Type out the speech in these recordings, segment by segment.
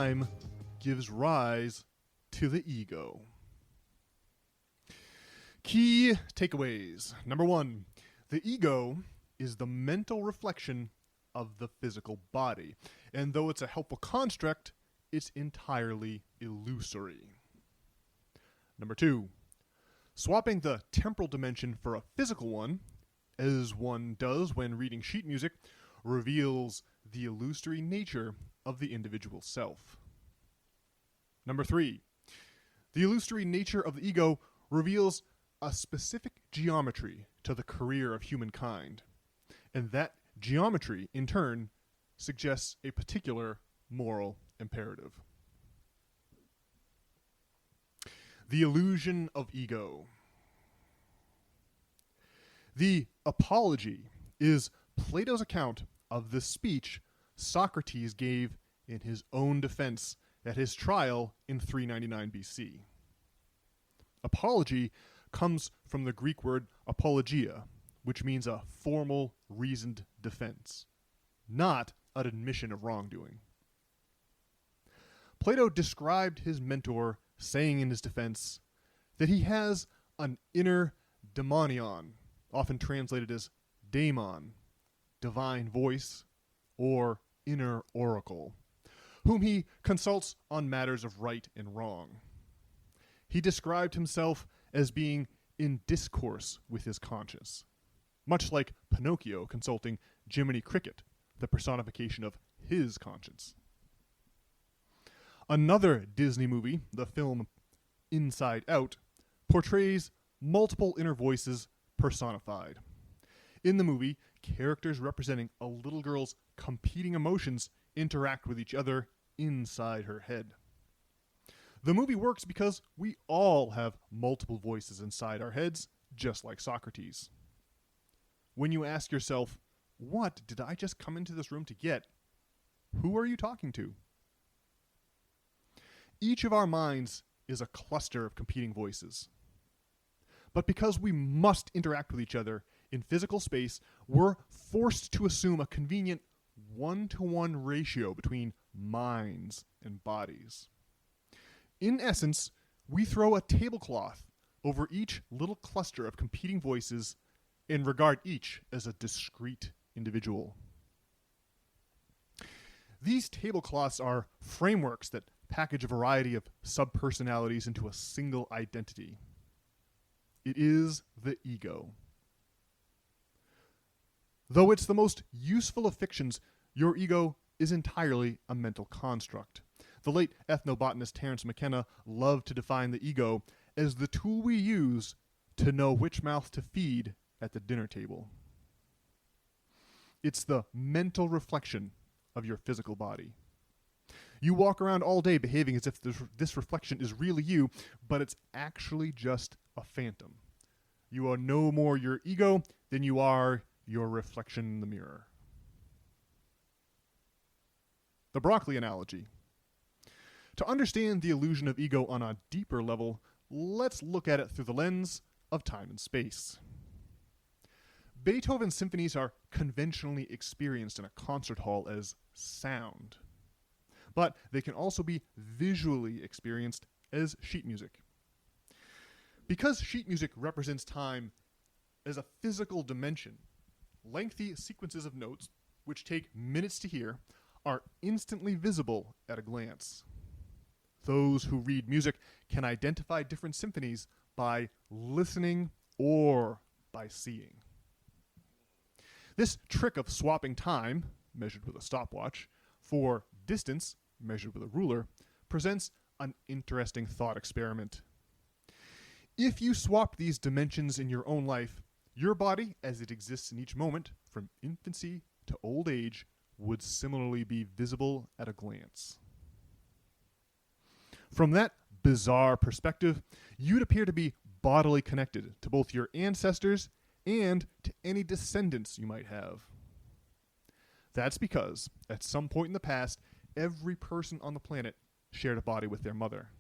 time gives rise to the ego. Key takeaways. Number 1, the ego is the mental reflection of the physical body. And though it's a helpful construct, it's entirely illusory. Number 2, swapping the temporal dimension for a physical one, as one does when reading sheet music, reveals the illusory nature of the individual self. Number 3, the illusory nature of the ego reveals a specific geometry to the career of humankind, and that geometry, in turn, suggests a particular moral imperative. The illusion of ego. The Apology is Plato's account of the speech Socrates gave in his own defense at his trial in 399 BC. Apology comes from the Greek word apologia, which means a formal, reasoned defense, not an admission of wrongdoing. Plato described his mentor saying in his defense that he has an inner daimonion, often translated as daemon, divine voice, or inner oracle, whom he consults on matters of right and wrong. He described himself as being in discourse with his conscience, much like Pinocchio consulting Jiminy Cricket, the personification of his conscience. Another Disney movie, the film Inside Out, portrays multiple inner voices personified. In the movie, characters representing a little girl's competing emotions interact with each other inside her head. The movie works because we all have multiple voices inside our heads, just like Socrates. When you ask yourself, what did I just come into this room to get? Who are you talking to? Each of our minds is a cluster of competing voices. But because we must interact with each other in physical space, we're forced to assume a convenient 1-to-1 ratio between minds and bodies. In essence, we throw a tablecloth over each little cluster of competing voices and regard each as a discrete individual. These tablecloths are frameworks that package a variety of subpersonalities into a single identity. It is the ego. Though it's the most useful of fictions, your ego is entirely a mental construct. The late ethnobotanist Terence McKenna loved to define the ego as the tool we use to know which mouth to feed at the dinner table. It's the mental reflection of your physical body. You walk around all day behaving as if this reflection is really you, but it's actually just a phantom. You are no more your ego than you are your reflection in the mirror. The broccoli analogy. To understand the illusion of ego on a deeper level, let's look at it through the lens of time and space. Beethoven's symphonies are conventionally experienced in a concert hall as sound, but they can also be visually experienced as sheet music. Because sheet music represents time as a physical dimension, lengthy sequences of notes, which take minutes to hear, are instantly visible at a glance. Those who read music can identify different symphonies by listening or by seeing. This trick of swapping time, measured with a stopwatch, for distance, measured with a ruler, presents an interesting thought experiment. If you swap these dimensions in your own life, your body, as it exists in each moment, from infancy to old age, would similarly be visible at a glance. From that bizarre perspective, you'd appear to be bodily connected to both your ancestors and to any descendants you might have. That's because, at some point in the past, every person on the planet shared a body with their mother.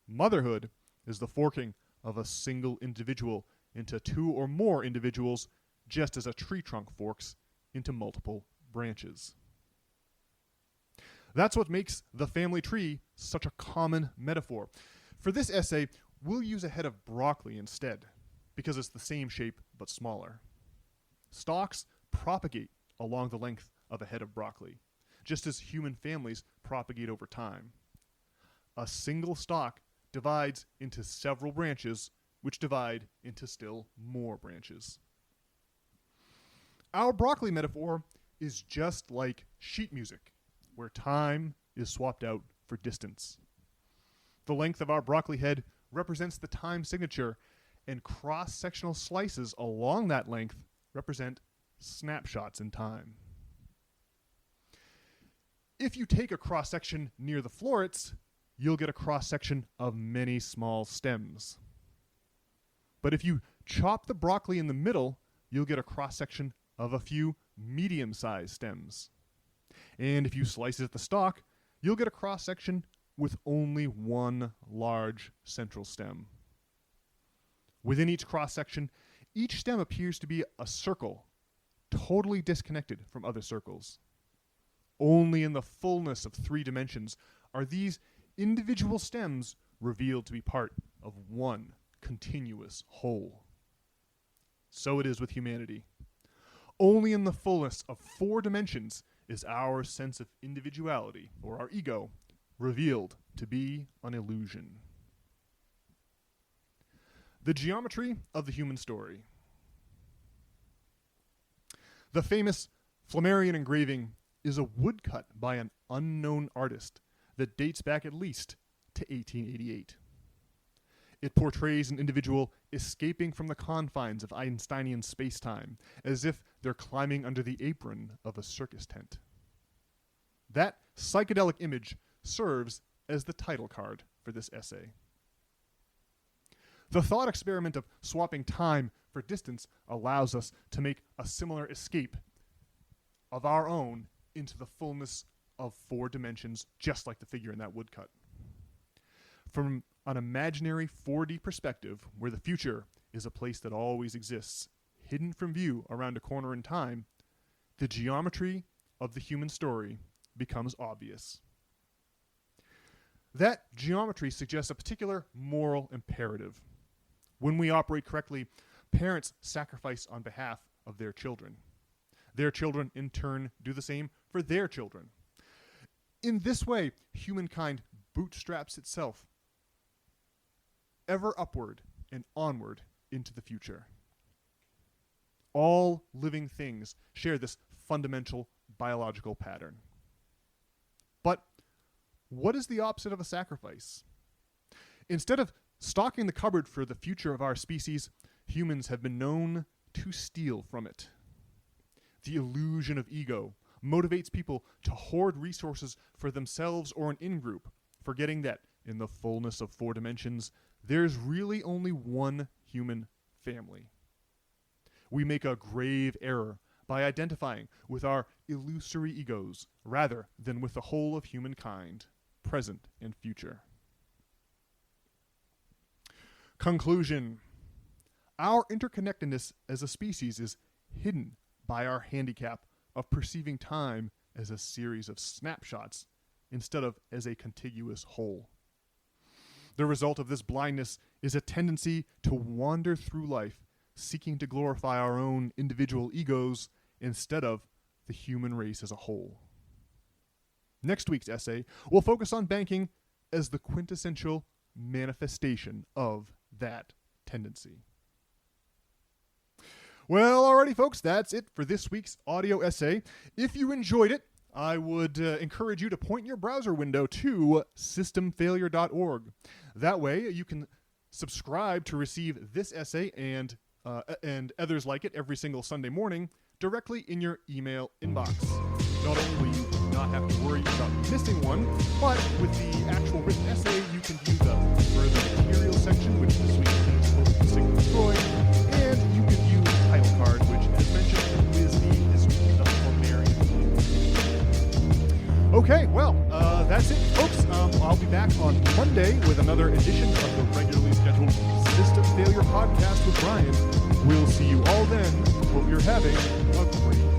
Motherhood is the forking of a single individual into two or more individuals, just as a tree trunk forks into multiple branches. That's what makes the family tree such a common metaphor. For this essay, we'll use a head of broccoli instead, because it's the same shape but smaller. Stalks propagate along the length of a head of broccoli, just as human families propagate over time. A single stalk divides into several branches, which divide into still more branches. Our broccoli metaphor is just like sheet music, where time is swapped out for distance. The length of our broccoli head represents the time signature, and cross-sectional slices along that length represent snapshots in time. If you take a cross-section near the florets, you'll get a cross-section of many small stems. But if you chop the broccoli in the middle, you'll get a cross-section of a few medium-sized stems. And if you slice it at the stalk, you'll get a cross-section with only one large central stem. Within each cross-section, each stem appears to be a circle, totally disconnected from other circles. Only in the fullness of 3 dimensions are these individual stems revealed to be part of one continuous whole. So it is with humanity. Only in the fullness of 4 dimensions is our sense of individuality, or our ego, revealed to be an illusion. The geometry of the human story. The famous Flammarion engraving is a woodcut by an unknown artist that dates back at least to 1888. It portrays an individual escaping from the confines of Einsteinian space-time, as if they're climbing under the apron of a circus tent. That psychedelic image serves as the title card for this essay. The thought experiment of swapping time for distance allows us to make a similar escape of our own into the fullness of 4 dimensions, just like the figure in that woodcut. From an imaginary 4D perspective, where the future is a place that always exists, hidden from view around a corner in time, the geometry of the human story becomes obvious. That geometry suggests a particular moral imperative. When we operate correctly, parents sacrifice on behalf of their children. Their children, in turn, do the same for their children. In this way, humankind bootstraps itself ever upward and onward into the future. All living things share this fundamental biological pattern. But what is the opposite of a sacrifice? Instead of stocking the cupboard for the future of our species, humans have been known to steal from it. The illusion of ego motivates people to hoard resources for themselves or an in-group, forgetting that in the fullness of 4 dimensions, there's really only one human family. We make a grave error by identifying with our illusory egos rather than with the whole of humankind, present and future. Conclusion. Our interconnectedness as a species is hidden by our handicap of perceiving time as a series of snapshots instead of as a contiguous whole. The result of this blindness is a tendency to wander through life, seeking to glorify our own individual egos instead of the human race as a whole. Next week's essay will focus on banking as the quintessential manifestation of that tendency. Well, alrighty, folks, that's it for this week's audio essay. If you enjoyed it, I would encourage you to point your browser window to systemfailure.org. That way, you can subscribe to receive this essay and others like it every single Sunday morning directly in your email inbox. Not only will you not have to worry about missing one, but with the actual written essay, you can view the further material section, which this week is focused on Sigmund Freud, and you can view the title card, which, as mentioned, is the history of Flammarion. Okay, well, that's it, folks. I'll be back on Monday with another edition of the regularly scheduled System Failure Podcast with Brian. We'll see you all then. Hope you're having a great